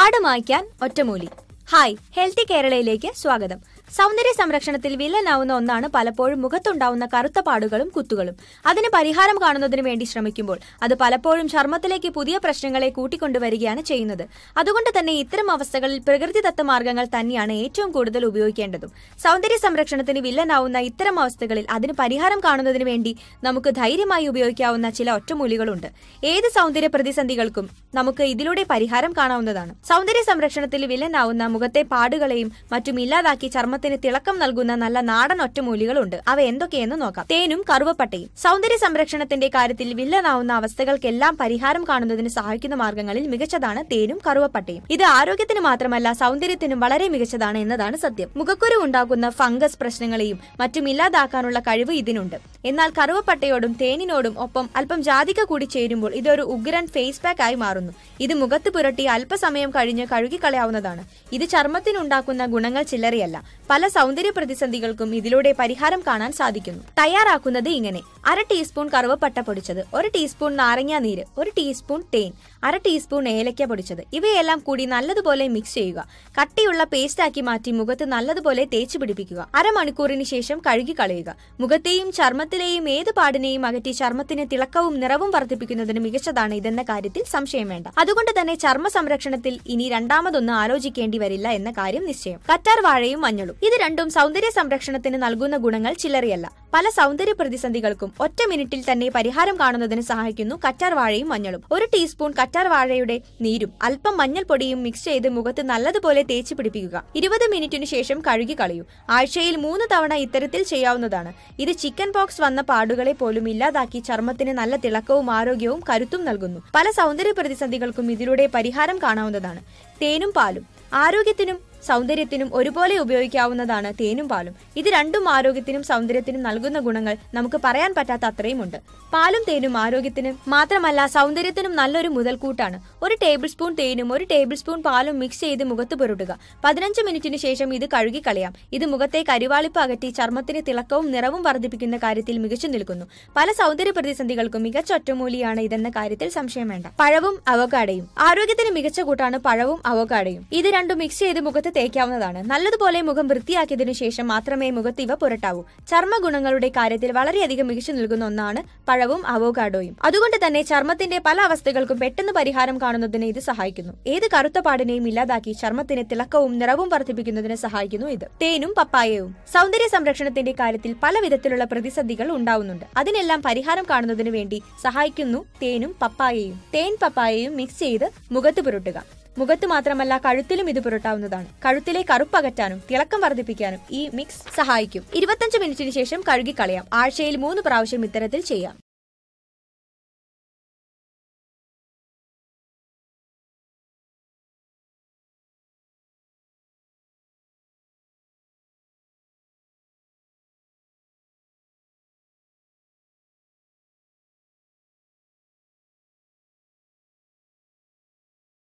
പാട് മായ്ക്കാൻ ഒറ്റമൂലി. Hi, healthy കേരളയിലേക്ക് സ്വാഗതം. സൗന്ദര്യ സംരക്ഷണത്തിൽ വില്ലനാവുന്ന ഒന്നാണ് പലപ്പോഴും മുഖത്തുണ്ടാവുന്ന കറുത്ത പാടുകളും കുത്തുകളും. അതിന് പരിഹാരം കാണുന്നതിന് വേണ്ടി ശ്രമിക്കുമ്പോൾ അത് പലപ്പോഴും ചർമ്മത്തിലേക്ക് പുതിയ പ്രശ്നങ്ങളെ കൂട്ടിക്കൊണ്ടുവരികയാണ് ചെയ്യുന്നത്. അതുകൊണ്ട് തന്നെ ഇത്തരം അവസ്ഥകളിൽ പ്രകൃതിദത്ത മാർഗങ്ങൾ തന്നെയാണ് ഏറ്റവും കൂടുതൽ ഉപയോഗിക്കേണ്ടതും. സൗന്ദര്യ സംരക്ഷണത്തിന് വില്ലനാവുന്ന ഇത്തരം അവസ്ഥകളിൽ അതിന് പരിഹാരം കാണുന്നതിന് വേണ്ടി നമുക്ക് ധൈര്യമായി ഉപയോഗിക്കാവുന്ന ചില ഒറ്റമൂലികളുണ്ട്. ഏത് സൗന്ദര്യ പ്രതിസന്ധികൾക്കും നമുക്ക് ഇതിലൂടെ പരിഹാരം കാണാവുന്നതാണ്. സൗന്ദര്യ സംരക്ഷണത്തിൽ വില്ലനാവുന്ന മുഖത്തെ പാടുകളെയും മറ്റും ഇല്ലാതാക്കി ചർമ്മത്തിന് തിളക്കം നൽകുന്ന നല്ല നാടൻ ഒറ്റമൂലികളുണ്ട്. അവ എന്തൊക്കെയെന്ന് നോക്കാം. തേനും കറുവപ്പട്ടയും. സൗന്ദര്യ സംരക്ഷണത്തിന്റെ കാര്യത്തിൽ വില്ലനാവുന്ന അവസ്ഥകൾക്കെല്ലാം പരിഹാരം കാണുന്നതിന് സഹായിക്കുന്ന മാർഗങ്ങളിൽ മികച്ചതാണ് തേനും കറുവപ്പട്ടയും. ഇത് ആരോഗ്യത്തിന് മാത്രമല്ല സൗന്ദര്യത്തിനും വളരെ മികച്ചതാണ് എന്നതാണ് സത്യം. മുഖക്കുരു ഉണ്ടാക്കുന്ന ഫംഗസ് പ്രശ്നങ്ങളെയും മറ്റും ഇല്ലാതാക്കാനുള്ള കഴിവ് ഇതിനുണ്ട്. എന്നാൽ കറുവപ്പട്ടയോടും തേനിനോടും ഒപ്പം അല്പം ജാതിക കൂടി ചേരുമ്പോൾ ഇതൊരു ഉഗ്രൻ ഫേസ് പാക്ക് ആയി മാറുന്നു. ഇത് മുഖത്ത് പുരട്ടി അല്പസമയം കഴിഞ്ഞ് കഴുകിക്കളയാവുന്നതാണ്. ഇത് ചർമ്മത്തിനുണ്ടാക്കുന്ന ഗുണങ്ങൾ ചില്ലറയല്ല. പല സൗന്ദര്യ പ്രതിസന്ധികൾക്കും ഇതിലൂടെ പരിഹാരം കാണാൻ സാധിക്കുന്നു. തയ്യാറാക്കുന്നത് ഇങ്ങനെ: 1/2 ടീസ്പൂൺ കറുവപ്പട്ട പൊടിച്ചത്, 1 ടീസ്പൂൺ നാരങ്ങ നീര്, 1 ടീസ്പൂൺ തേൻ, 1/2 ടീസ്പൂൺ ഏലക്ക പൊടിച്ചത്. ഇവയെല്ലാം കൂടി നല്ലതുപോലെ മിക്സ് ചെയ്യുക. കട്ടിയുള്ള പേസ്റ്റ് ആക്കി മാറ്റി മുഖത്ത് നല്ലതുപോലെ തേച്ച് പിടിപ്പിക്കുക. അരമണിക്കൂറിന് ശേഷം കഴുകി കളയുക. മുഖത്തെയും ചർമ്മത്തിലെയും ഏത് പാടിനെയും അകറ്റി ചർമ്മത്തിന് തിളക്കവും നിറവും വർദ്ധിപ്പിക്കുന്നതിന് മികച്ചതാണ് ഇതെന്ന കാര്യത്തിൽ സംശയം വേണ്ട. അതുകൊണ്ട് തന്നെ ചർമ്മ സംരക്ഷണത്തിൽ ഇനി രണ്ടാമതൊന്നും ആലോചിക്കേണ്ടി വരില്ല എന്ന കാര്യം നിശ്ചയം. കറ്റാർ വാഴയും മഞ്ഞളും. ഇത് രണ്ടും സൗന്ദര്യ സംരക്ഷണത്തിന് നൽകുന്ന ഗുണങ്ങൾ ചില്ലറയല്ല. പല സൗന്ദര്യ പ്രതിസന്ധികൾക്കും ഒറ്റ മിനിറ്റിൽ തന്നെ പരിഹാരം കാണുന്നതിന് സഹായിക്കുന്നു കറ്റാർ വാഴയും മഞ്ഞളും. 1 ടീസ്പൂൺ കറ്റാർ വാഴയുടെ നീരും അല്പം മഞ്ഞൾപ്പൊടിയും മിക്സ് ചെയ്ത് മുഖത്ത് നല്ലതുപോലെ തേച്ച് പിടിപ്പിക്കുക. 20 മിനിറ്റിനു ശേഷം കഴുകി കളയൂ. ആഴ്ചയിൽ 3 തവണ ഇത്തരത്തിൽ ചെയ്യാവുന്നതാണ്. ഇത് ചിക്കൻ പോക്സ് വന്ന പാടുകളെ പോലും ഇല്ലാതാക്കി ചർമ്മത്തിന് നല്ല തിളക്കവും ആരോഗ്യവും കരുത്തും നൽകുന്നു. പല സൗന്ദര്യ പ്രതിസന്ധികൾക്കും ഇതിലൂടെ പരിഹാരം കാണാവുന്നതാണ്. തേനും പാലും. ആരോഗ്യത്തിനും സൗന്ദര്യത്തിനും ഒരുപോലെ ഉപയോഗിക്കാവുന്നതാണ് തേനും പാലും. ഇത് രണ്ടും ആരോഗ്യത്തിനും സൗന്ദര്യത്തിനും നൽകുന്ന ഗുണങ്ങൾ നമുക്ക് പറയാൻ പറ്റാത്ത അത്രയുമുണ്ട്. പാലും തേനും ആരോഗ്യത്തിനും മാത്രമല്ല സൗന്ദര്യത്തിനും നല്ലൊരു മുതൽക്കൂട്ടാണ്. 1 ടേബിൾ സ്പൂൺ തേനും 1 ടേബിൾ സ്പൂൺ പാലും മിക്സ് ചെയ്ത് മുഖത്ത് പുരട്ടുക. 15 മിനിറ്റിന് ശേഷം ഇത് കഴുകി കളയാം. ഇത് മുഖത്തെ കരിവാളിപ്പ് അകറ്റി ചർമ്മത്തിന് തിളക്കവും നിറവും വർദ്ധിപ്പിക്കുന്ന കാര്യത്തിൽ മികച്ചു നിൽക്കുന്നു. പല സൗന്ദര്യ പ്രതിസന്ധികൾക്കും മികച്ച ഒറ്റമൂലിയാണ് ഇതെന്ന കാര്യത്തിൽ സംശയം വേണ്ട. പഴവും അവോക്കാഡോയും. ആരോഗ്യത്തിന് മികച്ച കൂട്ടാണ് പഴവും അവോക്കാഡോയും. ഇത് രണ്ടും മിക്സ് ചെയ്ത് മുഖത്ത് തേക്കാവുന്നതാണ്. നല്ലതുപോലെ മുഖം വൃത്തിയാക്കിയതിനു ശേഷം മാത്രമേ മുഖത്ത് ഇവ പുരട്ടാവൂ. ചർമ്മ ഗുണങ്ങളുടെ കാര്യത്തിൽ വളരെയധികം മികച്ചു നൽകുന്ന ഒന്നാണ് പഴവും അവോക്കാഡോയും. അതുകൊണ്ട് തന്നെ ചർമ്മത്തിന്റെ പല അവസ്ഥകൾക്കും പെട്ടെന്ന് പരിഹാരം കാണുന്നതിന് ഇത് സഹായിക്കുന്നു. ഏത് കറുത്ത പാടിനെയും ഇല്ലാതാക്കി ചർമ്മത്തിന് തിളക്കവും നിറവും വർദ്ധിപ്പിക്കുന്നതിന് സഹായിക്കുന്നു ഇത്. തേനും പപ്പായവും. സൗന്ദര്യ സംരക്ഷണത്തിന്റെ കാര്യത്തിൽ പല വിധത്തിലുള്ള പ്രതിസന്ധികൾ ഉണ്ടാവുന്നുണ്ട്. അതിനെല്ലാം പരിഹാരം കാണുന്നതിന് വേണ്ടി സഹായിക്കുന്നു തേനും പപ്പായയും. തേൻ പപ്പായയും മിക്സ് ചെയ്ത് മുഖത്ത് പുരട്ടുക. മുഖത്ത് മാത്രമല്ല കഴുത്തിലും ഇത് പുരട്ടാവുന്നതാണ്. കഴുത്തിലെ കറുപ്പകറ്റാനും തിളക്കം വർദ്ധിപ്പിക്കാനും ഈ മിക്സ് സഹായിക്കും. 25 മിനിറ്റിന് ശേഷം കഴുകി കളയാം. ആഴ്ചയിൽ 3 പ്രാവശ്യം ഇത്തരത്തിൽ ചെയ്യാം.